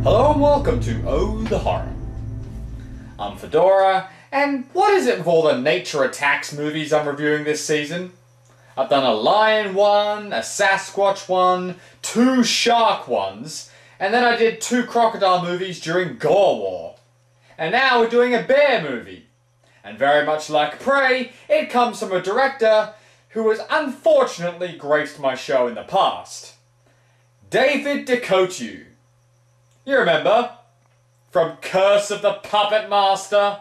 Hello and welcome to Oh the Horror. I'm Fedora, and what is it with all the nature attacks movies I'm reviewing this season? I've done a lion one, a Sasquatch one, 2 shark ones, and then I did 2 crocodile movies during Gore War. And now we're doing a bear movie. And very much like Prey, it comes from a director who has unfortunately graced my show in the past. David DeCoteau. You remember? From Curse of the Puppet Master?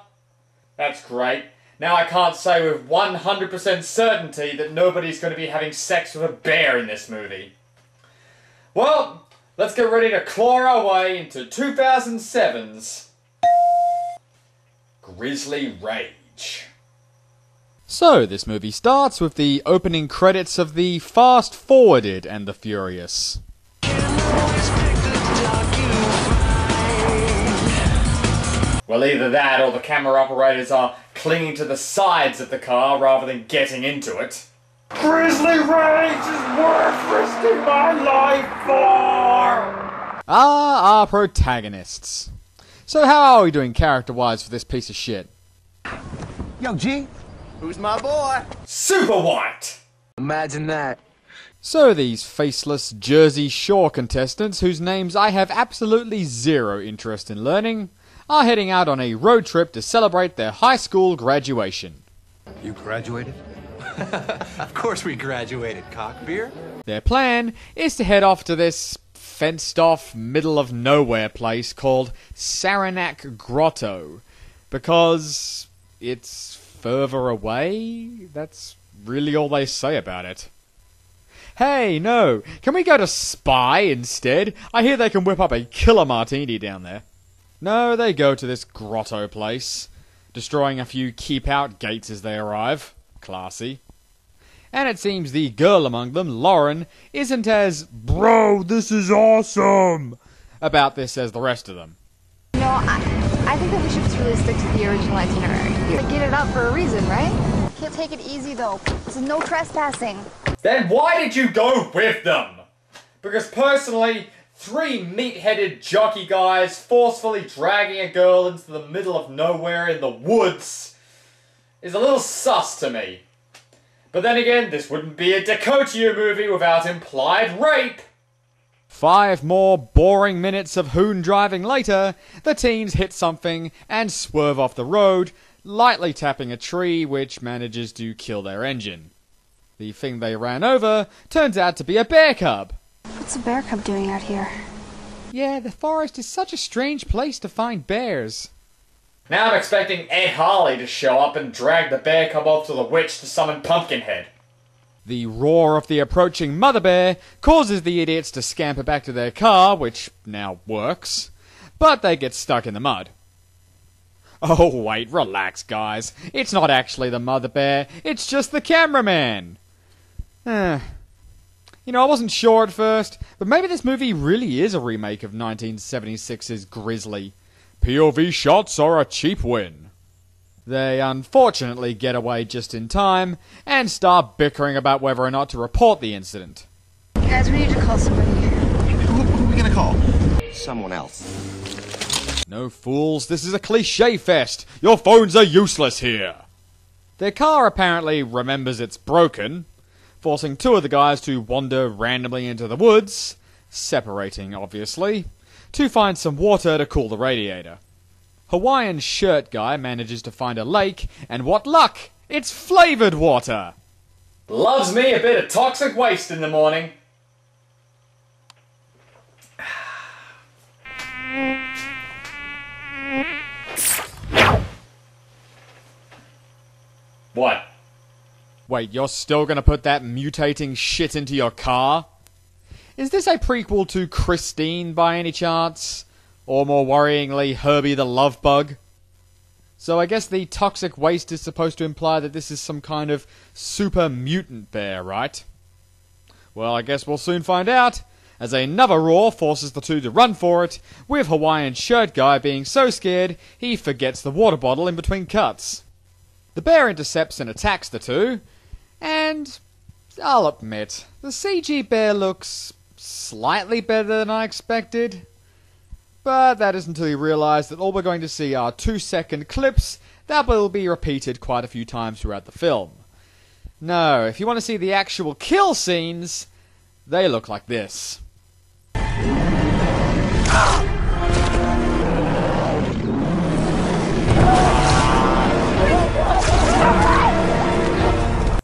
That's great. Now I can't say with 100% certainty that nobody's going to be having sex with a bear in this movie. Well, let's get ready to claw our way into 2007's Grisly Rage. So, this movie starts with the opening credits of the Fast Forwarded and the Furious. Well, either that or the camera operators are clinging to the sides of the car rather than getting into it. Grisly Rage is worth risking my life for! Our protagonists. So how are we doing character-wise for this piece of shit? Yo, G. Who's my boy? Super White! Imagine that. So these faceless Jersey Shore contestants, whose names I have absolutely zero interest in learning, are heading out on a road trip to celebrate their high school graduation. You graduated? Of course we graduated, cockbeer. Their plan is to head off to this fenced-off, middle-of-nowhere place called Saranac Grotto, because it's further away? That's really all they say about it. Hey, no, can we go to Spy instead? I hear they can whip up a killer martini down there. No, they go to this grotto place, destroying a few keep-out gates as they arrive. Classy. And it seems the girl among them, Lauren, isn't as, "Bro, this is awesome," about this as the rest of them. You know, I think that we should just really stick to the original itinerary. Get it up for a reason, right? Can't take it easy, though. This is no trespassing. Then why did you go with them? Because personally, 3 meat-headed jockey guys forcefully dragging a girl into the middle of nowhere in the woods is a little sus to me. But then again, this wouldn't be a DeCoteau movie without implied rape. 5 more boring minutes of hoon driving later, the teens hit something and swerve off the road, lightly tapping a tree which manages to kill their engine. The thing they ran over turns out to be a bear cub. What's a bear cub doing out here? Yeah, the forest is such a strange place to find bears. Now I'm expecting Ed Harley to show up and drag the bear cub off to the witch to summon Pumpkinhead. The roar of the approaching mother bear causes the idiots to scamper back to their car, which now works, but they get stuck in the mud. Oh wait, relax guys, it's not actually the mother bear, it's just the cameraman. You know, I wasn't sure at first, but maybe this movie really is a remake of 1976's Grizzly. POV shots are a cheap win. They unfortunately get away just in time, and start bickering about whether or not to report the incident. Guys, we need to call somebody. Who are we gonna call? Someone else. No fools, this is a cliché fest. Your phones are useless here. Their car apparently remembers it's broken, forcing 2 of the guys to wander randomly into the woods, separating obviously, to find some water to cool the radiator. Hawaiian shirt guy manages to find a lake, and what luck! It's flavored water! Loves me a bit of toxic waste in the morning. What? Wait, you're still gonna put that mutating shit into your car? Is this a prequel to Christine by any chance? Or more worryingly, Herbie the Love Bug? So I guess the toxic waste is supposed to imply that this is some kind of super mutant bear, right? Well, I guess we'll soon find out, as another roar forces the 2 to run for it, with Hawaiian shirt guy being so scared he forgets the water bottle in between cuts. The bear intercepts and attacks the 2, and I'll admit, the CG bear looks slightly better than I expected. But that is until you realise that all we're going to see are 2-second clips that will be repeated quite a few times throughout the film. No, if you want to see the actual kill scenes, they look like this.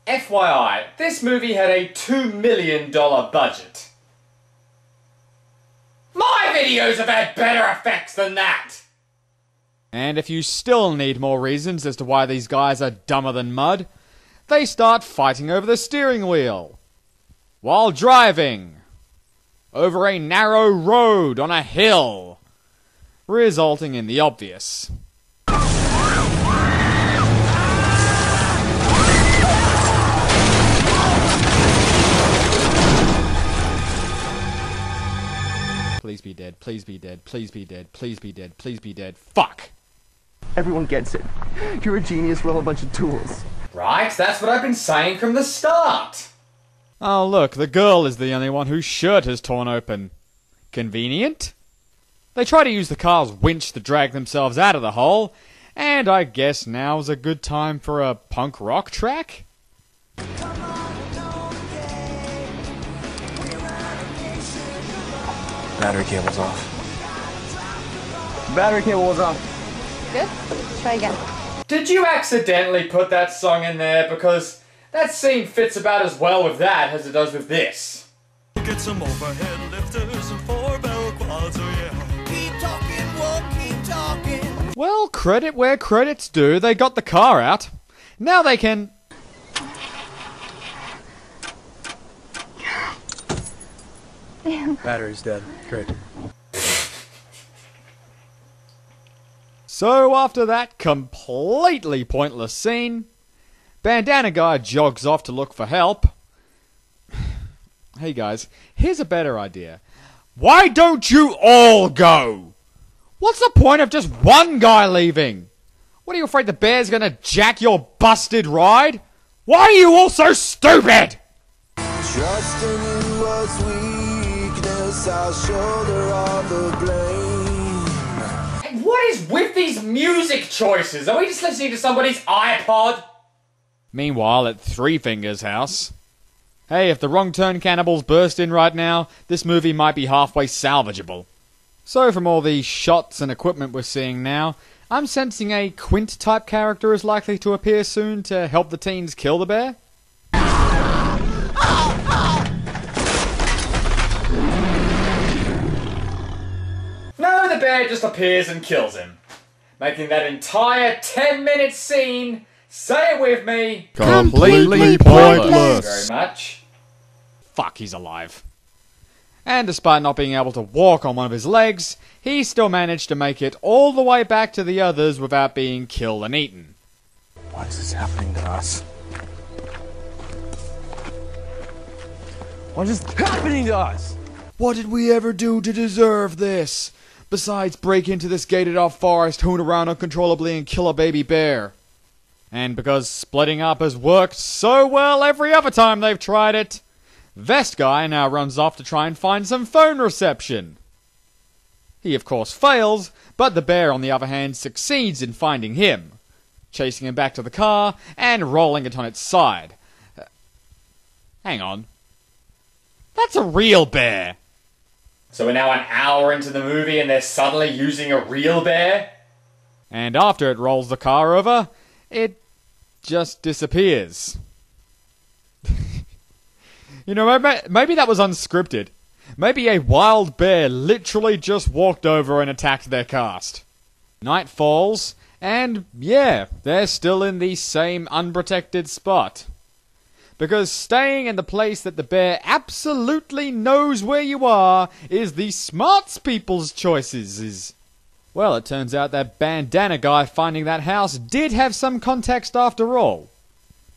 FYI, this movie had a $2 million budget. My videos have had better effects than that! And if you still need more reasons as to why these guys are dumber than mud, they start fighting over the steering wheel. While driving. Over a narrow road on a hill. Resulting in the obvious. Please be dead, please be dead, please be dead, please be dead, please be dead. Fuck! Everyone gets it. You're a genius with a whole bunch of tools. Right, that's what I've been saying from the start. Oh look, the girl is the only one whose shirt is torn open. Convenient? They try to use the car's winch to drag themselves out of the hole, and I guess now's a good time for a punk rock track? Battery cable's off. Battery cable was off. Good? Try again. Did you accidentally put that song in there? Because that scene fits about as well with that as it does with this. Get some overhead lifters and 4-bell quads, oh yeah. Keep talking, we'll keep talking. Well, credit where credit's due, they got the car out. Now they can... Battery's dead. Great. So after that completely pointless scene, Bandana Guy jogs off to look for help. Hey guys, here's a better idea. Why don't you all go? What's the point of just one guy leaving? What are you afraid the bear's gonna jack your busted ride? Why are you all so stupid? Trust in you was weakness, I'll shoulder all the blame. Hey, what is with these music choices? Are we just listening to somebody's iPod? Meanwhile, at Three Fingers' house. Hey, if the Wrong Turn cannibals burst in right now, this movie might be halfway salvageable. So from all these shots and equipment we're seeing now, I'm sensing a Quint-type character is likely to appear soon to help the teens kill the bear. No, the bear just appears and kills him. Making that entire 10-minute scene, say it with me, Completely Thank pointless. you very much. Fuck, he's alive. And despite not being able to walk on one of his legs, he still managed to make it all the way back to the others without being killed and eaten. Why is this happening to us? What is happening to us? What did we ever do to deserve this? Besides break into this gated-off forest, hoon around uncontrollably and kill a baby bear. And because splitting up has worked so well every other time they've tried it, Vest Guy now runs off to try and find some phone reception. He of course fails, but the bear on the other hand succeeds in finding him, chasing him back to the car and rolling it on its side. Hang on. That's a real bear! So we're now an hour into the movie and they're suddenly using a real bear? And after it rolls the car over, it just disappears. You know, maybe that was unscripted. Maybe a wild bear literally just walked over and attacked their cast. Night falls, and yeah, they're still in the same unprotected spot. Because staying in the place that the bear absolutely knows where you are is the smarts people's choices. Well, it turns out that Bandana Guy finding that house did have some context after all,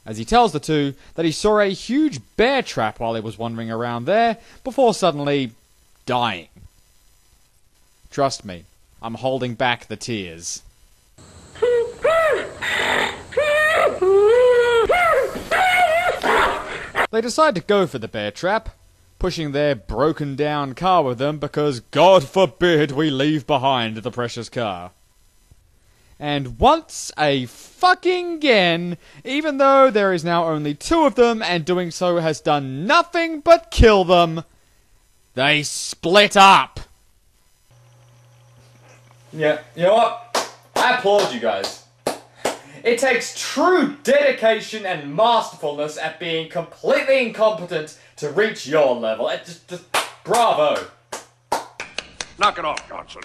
as he tells the two that he saw a huge bear trap while he was wandering around there before suddenly dying. Trust me, I'm holding back the tears. They decide to go for the bear trap, pushing their broken down car with them because God forbid we leave behind the precious car. And once a fucking again, even though there is now only 2 of them and doing so has done nothing but kill them, they split up. Yeah, you know what? I applaud you guys. It takes true dedication and masterfulness at being completely incompetent to reach your level. Just bravo. Knock it off, Johnson.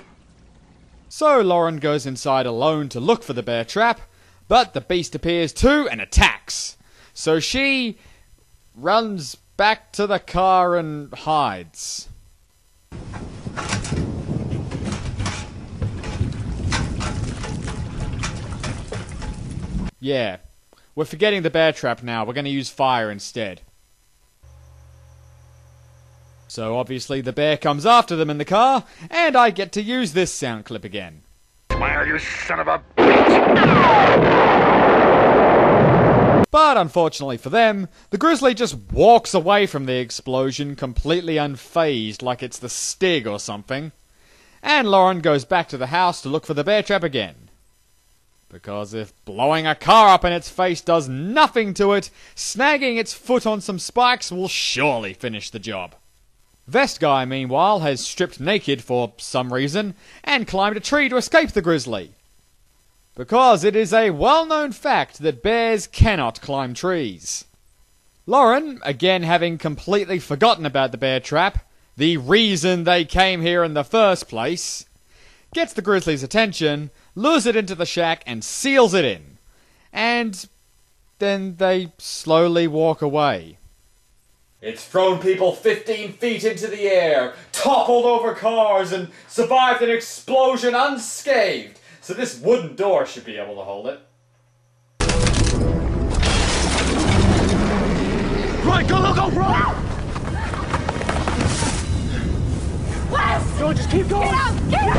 So Lauren goes inside alone to look for the bear trap, but the beast appears too and attacks. So she runs back to the car and hides. Yeah, we're forgetting the bear trap now. We're going to use fire instead. So obviously the bear comes after them in the car, and I get to use this sound clip again. Smile, you son of a... But unfortunately for them, the grizzly just walks away from the explosion completely unfazed like it's the Stig or something. And Lauren goes back to the house to look for the bear trap again. Because if blowing a car up in its face does nothing to it, snagging its foot on some spikes will surely finish the job. Vest Guy, meanwhile, has stripped naked for some reason and climbed a tree to escape the grizzly. Because it is a well-known fact that bears cannot climb trees. Lauren, again having completely forgotten about the bear trap, the reason they came here in the first place, gets the grizzly's attention, lures it into the shack and seals it in. And then they slowly walk away. It's thrown people 15 feet into the air, toppled over cars, and survived an explosion unscathed. So this wooden door should be able to hold it. Right, go, run! Wes! Go, just keep going! Get out! Get out!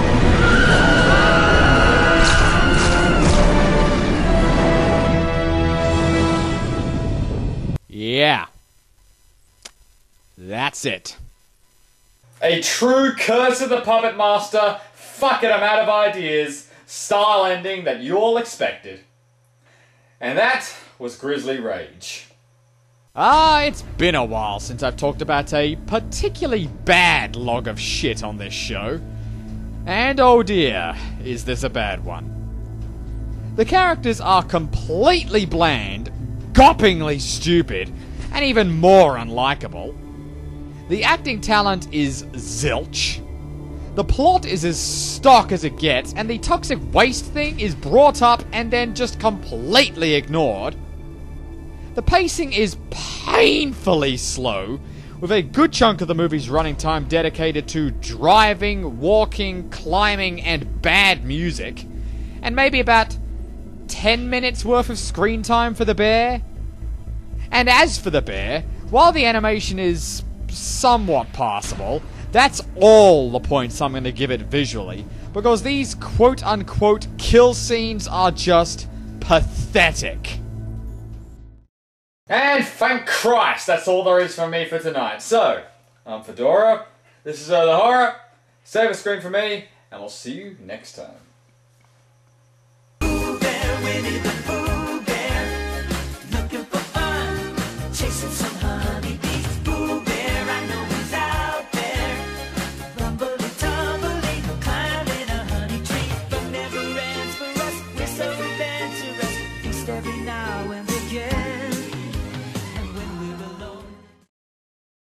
Yeah. That's it. A true Curse of the Puppet Master, fucking I'm out of ideas, style ending that you all expected. And that was Grizzly Rage. It's been a while since I've talked about a particularly bad log of shit on this show. And oh dear, is this a bad one. The characters are completely bland, gawpingly stupid, and even more unlikable. The acting talent is zilch. The plot is as stock as it gets, and the toxic waste thing is brought up and then just completely ignored. The pacing is painfully slow, with a good chunk of the movie's running time dedicated to driving, walking, climbing, and bad music, and maybe about 10 minutes worth of screen time for the bear. And as for the bear, while the animation is somewhat passable, that's all the points I'm going to give it visually, because these quote-unquote kill scenes are just pathetic. And thank Christ, that's all there is from me for tonight. So, I'm Fedora, this is the Horror, save a screen for me, and we'll see you next time. Ooh, there, Winnie the